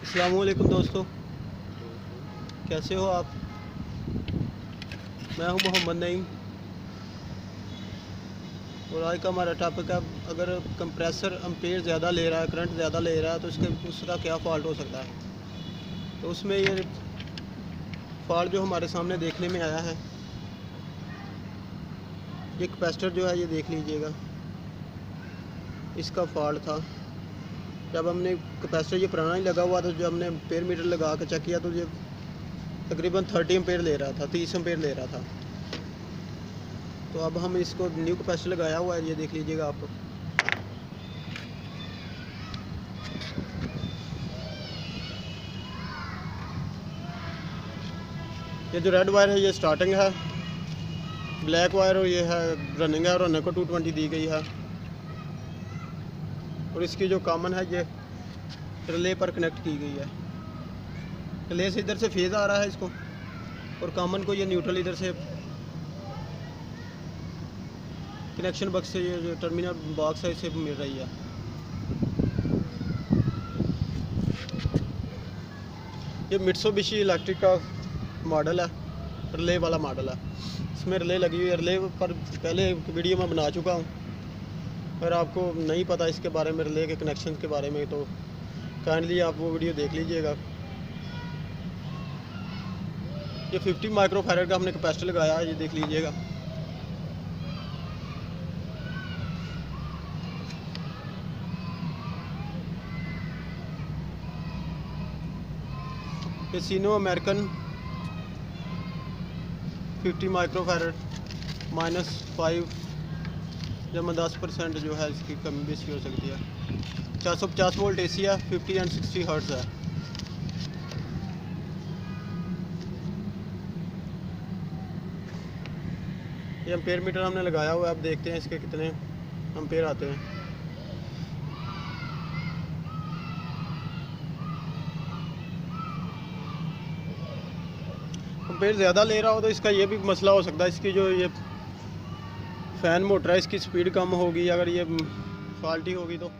अस्सलामुअलैकुम दोस्तों, कैसे हो आप। मैं हूं मोहम्मद नईम और आज का हमारा टॉपिक है, अगर कंप्रेसर एम्पेयर ज़्यादा ले रहा है, करंट ज़्यादा ले रहा है तो उसका क्या फ़ॉल्ट हो सकता है। तो उसमें ये फॉल्ट जो हमारे सामने देखने में आया है, ये कैपेसिटर जो है ये देख लीजिएगा, इसका फॉल्ट था। जब हमने कैपेसिटर ये पुराना ही लगा हुआ था, जब हमने एम्पेयर मीटर लगा के चेक किया तो ये तकरीबन 30 एम्पेयर ले रहा था, 30 एम्पेयर ले रहा था। तो अब हम इसको न्यू कैपेसिटर लगाया हुआ है, ये देख लीजिएगा आप। ये जो रेड वायर है ये स्टार्टिंग है, ब्लैक वायर और ये है रनिंग है, और रनर को 220 दी गई है। और इसकी जो कॉमन है ये रिले पर कनेक्ट की गई है। रिले से इधर से फेज़ आ रहा है इसको, और कॉमन को ये न्यूट्रल इधर से कनेक्शन बॉक्स से, ये जो टर्मिनल बॉक्स है इसे मिल रही है। ये मित्सुबिशी इलेक्ट्रिक का मॉडल है, रिले वाला मॉडल है। इसमें रिले लगी हुई है। रिले पर पहले वीडियो में बना चुका हूँ, अगर आपको नहीं पता इसके बारे में, रिले के कनेक्शन के बारे में, तो काइंडली आप वो वीडियो देख लीजिएगा। ये 50 माइक्रोफैरड का हमने कैपेसिटर लगाया है, ये देख लीजिएगा। ये सीनो अमेरिकन 50 माइक्रोफैरड -5 जब 10% जो है इसकी कमी बेसी हो सकती है। 450 वोल्ट AC है, 50 एंड 60 हर्ट्ज़ है। ये एम्पेयर मीटर हमने लगाया हुआ है, अब देखते हैं इसके कितने एम्पेयर आते हैं। एम्पेयर ज़्यादा ले रहा हो तो इसका ये भी मसला हो सकता है, इसकी जो ये फ़ैन मोटर है इसकी स्पीड कम होगी, अगर ये फॉल्टी होगी तो